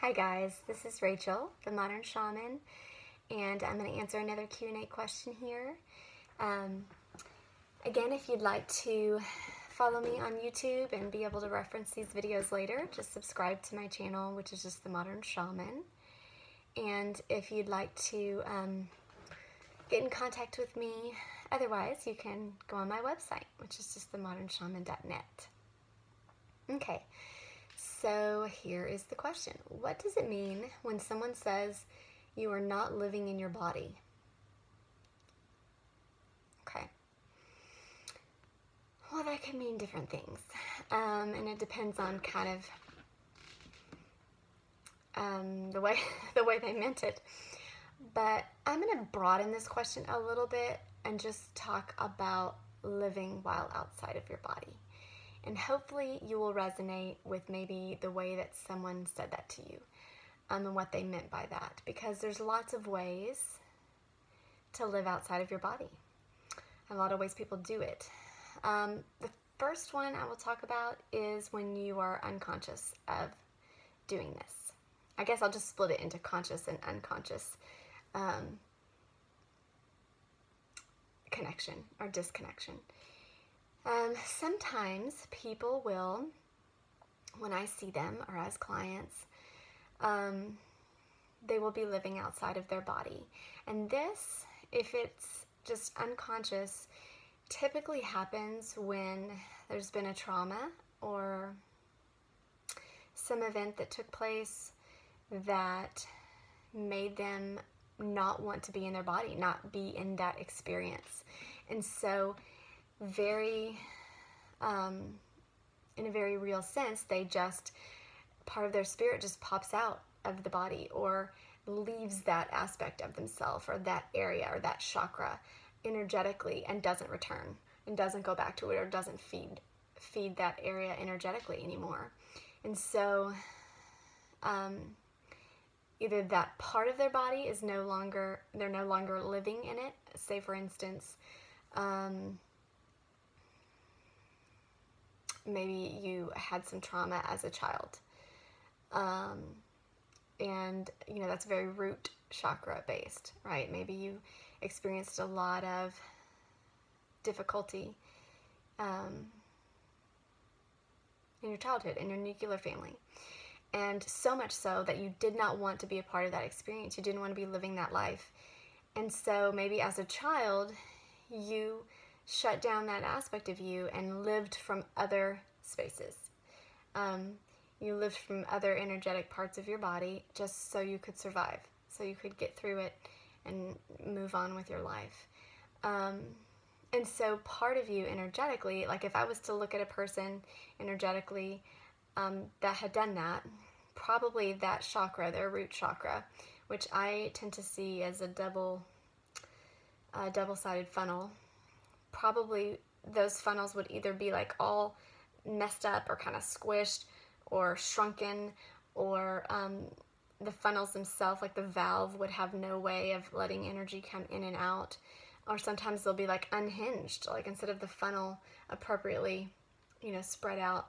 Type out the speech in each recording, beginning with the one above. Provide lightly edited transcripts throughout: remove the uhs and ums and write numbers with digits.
Hi guys, this is Rachel, the Modern Shaman, and I'm going to answer another Q&A question here. Again, if you'd like to follow me on YouTube and be able to reference these videos later, just subscribe to my channel, which is just the Modern Shaman. And if you'd like to get in contact with me, otherwise you can go on my website, which is just themodernshaman.net. Okay. So here is the question. What does it mean when someone says you are not living in your body? Okay. Well, that can mean different things. And it depends on kind of the way they meant it. But I'm going to broaden this question a little bit and just talk about living while outside of your body. And hopefully you will resonate with maybe the way that someone said that to you and what they meant by that. Because there's lots of ways to live outside of your body. A lot of ways people do it. The first one I will talk about is when you are unconscious of doing this. I guess I'll just split it into conscious and unconscious connection or disconnection. Sometimes people will, when I see them or as clients, they will be living outside of their body. And this, if it's just unconscious, typically happens when there's been a trauma or some event that took place that made them not want to be in their body, not be in that experience. And so in a very real sense, they just, part of their spirit just pops out of the body or leaves that aspect of themselves or that area or that chakra energetically and doesn't return and doesn't go back to it or doesn't feed that area energetically anymore. And so either that part of their body is they're no longer living in it. Say for instance, maybe you had some trauma as a child. And, that's very root chakra based, right? Maybe you experienced a lot of difficulty in your childhood, in your nuclear family. And so much so that you did not want to be a part of that experience. You didn't want to be living that life. And so maybe as a child, you shut down that aspect of you and lived from other spaces. You lived from other energetic parts of your body just so you could survive, so you could get through it and move on with your life. And so part of you energetically, like if I was to look at a person energetically that had done that, probably that chakra, their root chakra, which I tend to see as a double-sided funnel, probably those funnels would either be like all messed up or kind of squished or shrunken, or the funnels themselves, like the valve, would have no way of letting energy come in and out. Or sometimes they'll be like unhinged, like instead of the funnel appropriately, spread out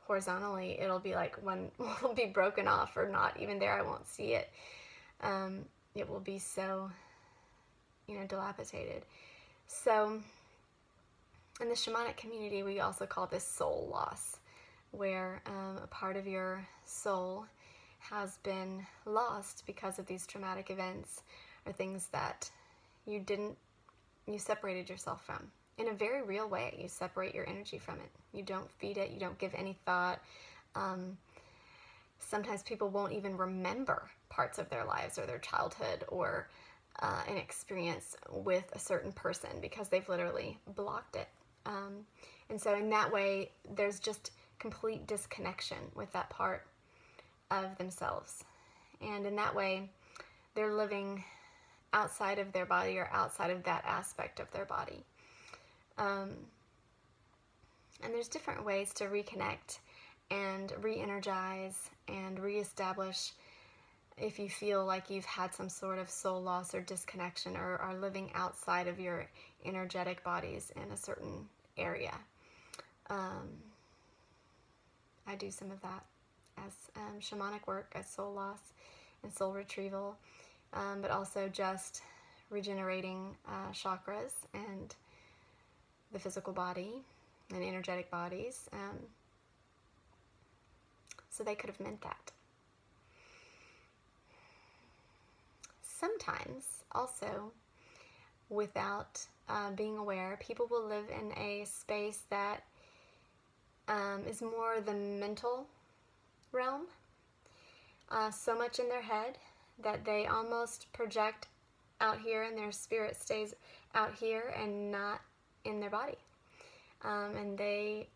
horizontally, it'll be like one will be broken off or not even there. I won't see it. It will be so, dilapidated. So in the shamanic community, we also call this soul loss, where a part of your soul has been lost because of these traumatic events or things that you separated yourself from. In a very real way, you separate your energy from it. You don't feed it. You don't give any thought. Sometimes people won't even remember parts of their lives or their childhood or an experience with a certain person because they've literally blocked it. And so in that way, there's just complete disconnection with that part of themselves. And in that way, they're living outside of their body or outside of that aspect of their body. And there's different ways to reconnect and re-energize and reestablish if you feel like you've had some sort of soul loss or disconnection or are living outside of your energetic bodies in a certain area. I do some of that as shamanic work, as soul loss and soul retrieval, but also just regenerating chakras and the physical body and energetic bodies. So they could have meant that. Sometimes, also, without being aware, people will live in a space that is more the mental realm, so much in their head that they almost project out here and their spirit stays out here and not in their body. And they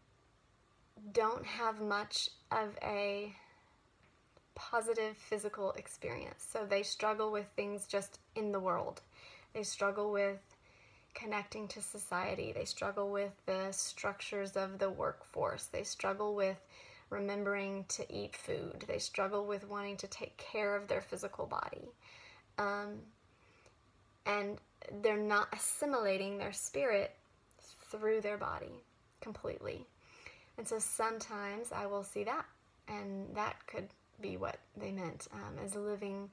don't have much of a positive physical experience. So they struggle with things just in the world. They struggle with connecting to society. They struggle with the structures of the workforce. They struggle with remembering to eat food. They struggle with wanting to take care of their physical body. And they're not assimilating their spirit through their body completely. And so sometimes I will see that, and that could be what they meant, as living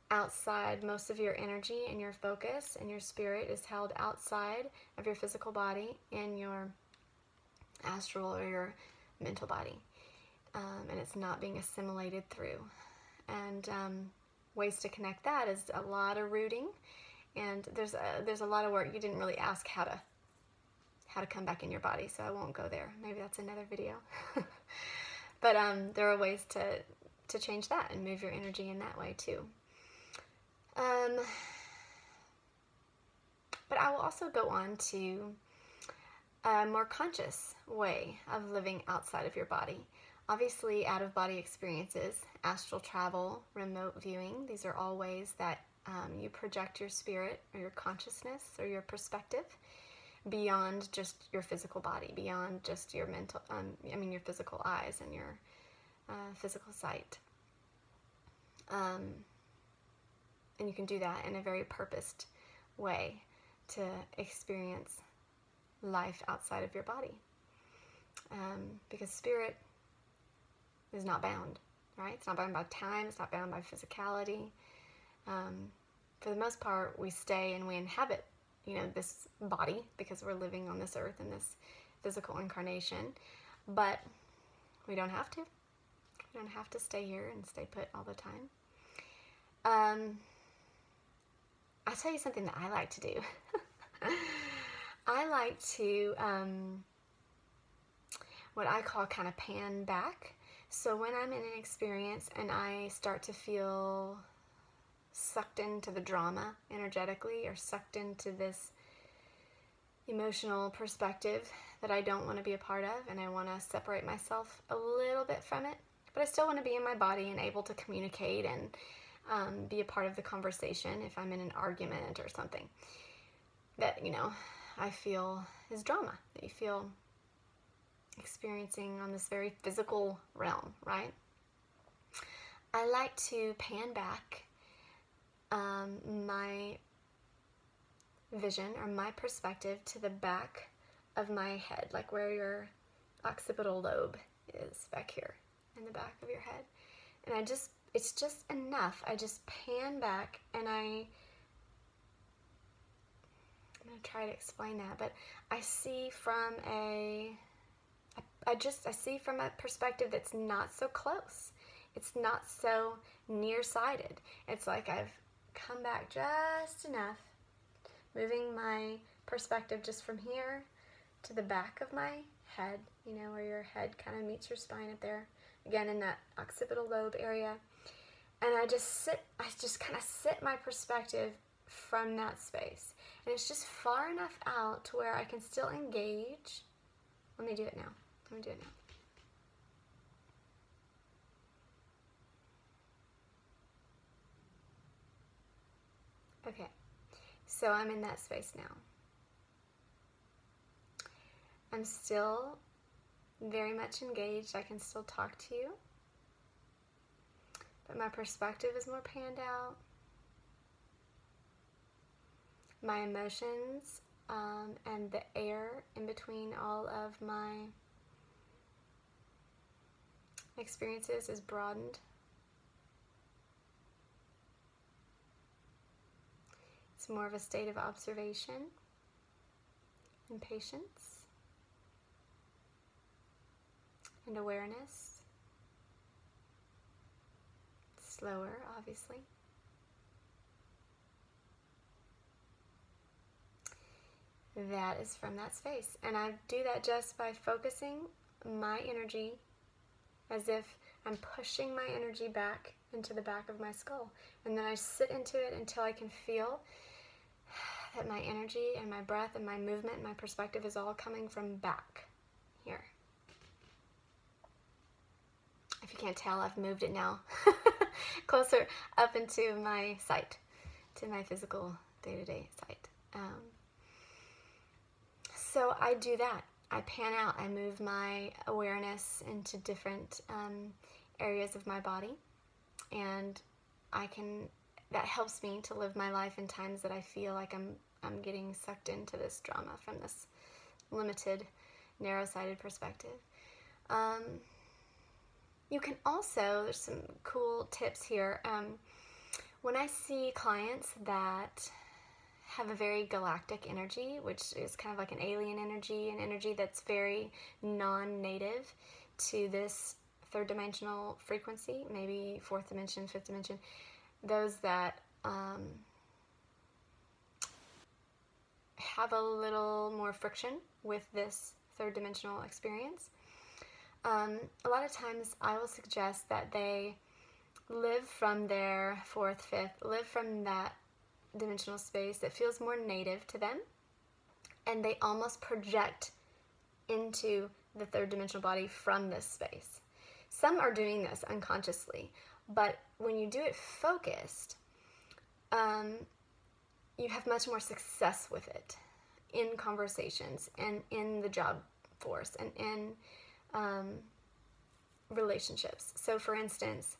outside. Most of your energy and your focus and your spirit is held outside of your physical body in your astral or your mental body, and it's not being assimilated through. And ways to connect that is a lot of rooting, and there's a lot of work. You didn't really ask how to come back in your body, so I won't go there. Maybe that's another video. But there are ways to change that and move your energy in that way too. But I will also go on to a more conscious way of living outside of your body. Obviously, out-of-body experiences, astral travel, remote viewing, these are all ways that you project your spirit or your consciousness or your perspective beyond just your physical body, beyond just your mental, your physical eyes and your physical sight. And you can do that in a very purposed way to experience life outside of your body. Because spirit is not bound, right? It's not bound by time, it's not bound by physicality. For the most part, we stay and we inhabit this body because we're living on this earth in this physical incarnation, but we don't have to. We don't have to stay here and stay put all the time. I'll tell you something that I like to do. I like to, what I call kind of pan back. So when I'm in an experience and I start to feel sucked into the drama energetically, or sucked into this emotional perspective that I don't want to be a part of, and I want to separate myself a little bit from it, but I still want to be in my body and able to communicate and be a part of the conversation if I'm in an argument or something that, I feel is drama, that you feel experiencing on this very physical realm, right? I like to pan back my vision or my perspective to the back of my head, like where your occipital lobe is back here in the back of your head. And it's just enough. I just pan back and I'm going to try to explain that, but I see from I see from a perspective that's not so close. It's not so nearsighted. It's like I've come back just enough, moving my perspective just from here to the back of my head, where your head kind of meets your spine up there, again in that occipital lobe area. And I just kind of sit my perspective from that space. And it's just far enough out to where I can still engage. Let me do it now. Okay, so I'm in that space now. I'm still very much engaged. I can still talk to you, but my perspective is more panned out. My emotions and the air in between all of my experiences is broadened. It's more of a state of observation and patience and awareness. Slower, obviously. That is from that space. And I do that just by focusing my energy as if I'm pushing my energy back into the back of my skull. And then I sit into it until I can feel that my energy and my breath and my movement and my perspective is all coming from back here. If you can't tell, I've moved it now closer up into my sight, to my physical day-to-day sight. So I do that. I pan out. I move my awareness into different areas of my body, and that helps me to live my life in times that I feel like I'm getting sucked into this drama from this limited, narrow-sighted perspective. You can also, there's some cool tips here. When I see clients that have a very galactic energy, which is kind of like an alien energy, an energy that's very non-native to this third dimensional frequency, maybe fourth dimension, fifth dimension, those that have a little more friction with this third dimensional experience. A lot of times I will suggest that they live from their fourth, fifth, live from that dimensional space that feels more native to them, and they almost project into the third dimensional body from this space. Some are doing this unconsciously, but when you do it focused, you have much more success with it in conversations and in the job force and in relationships. So for instance,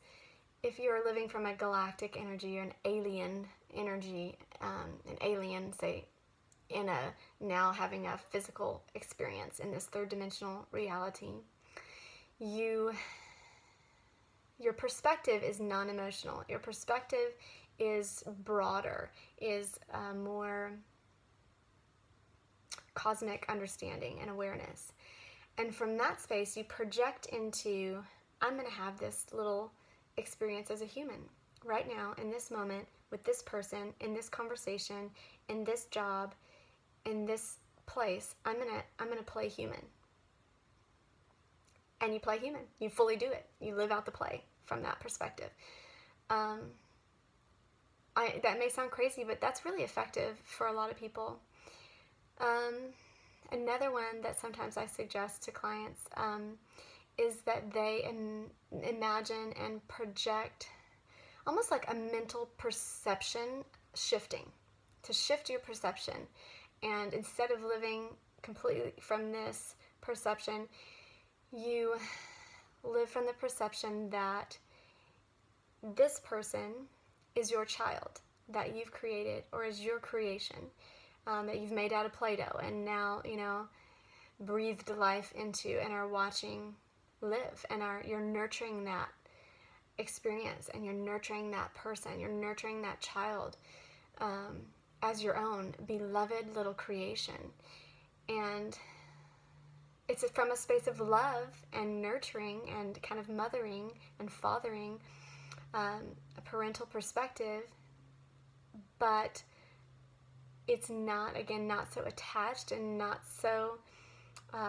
if you're living from a galactic energy or an alien energy, an alien, say, now having a physical experience in this third dimensional reality, your perspective is non-emotional. Your perspective is broader, is more cosmic understanding and awareness. And from that space, you project into, I'm going to have this little experience as a human right now, in this moment, with this person, in this conversation, in this job, in this place. I'm gonna play human. And you play human. You fully do it. You live out the play from that perspective. That may sound crazy, but that's really effective for a lot of people. Another one that sometimes I suggest to clients is that they imagine and project almost like a mental perception shifting, to shift your perception. And instead of living completely from this perception, you live from the perception that this person is your child that you've created, or is your creation that you've made out of Play-Doh and now, breathed life into and are watching live, and you're nurturing that experience, and you're nurturing that person, you're nurturing that child as your own beloved little creation. And it's from a space of love and nurturing and kind of mothering and fathering, a parental perspective, but it's not, again, not so attached and not so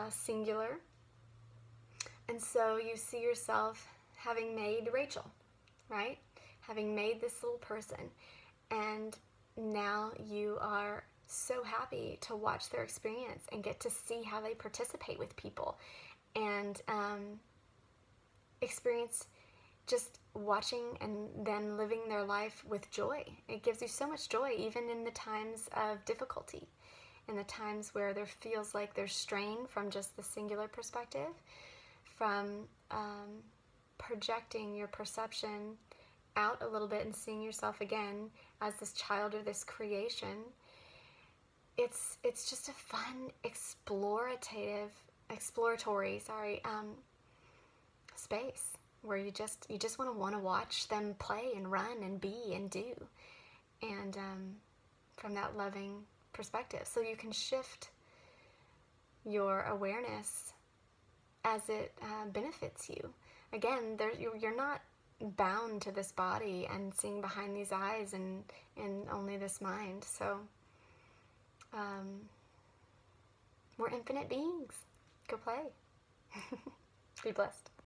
singular. And so you see yourself having made Rachel, right? Having made this little person. And now you are so happy to watch their experience and get to see how they participate with people and experience just watching and then living their life with joy. It gives you so much joy, even in the times of difficulty, in the times where there feels like there's strain from just the singular perspective, from projecting your perception out a little bit and seeing yourself again as this child or this creation. It's just a fun, exploratory space. where you just want to watch them play and run and be and do, and from that loving perspective, so you can shift your awareness as it benefits you. Again, you're not bound to this body and seeing behind these eyes and only this mind. So we're infinite beings. Go play. Be blessed.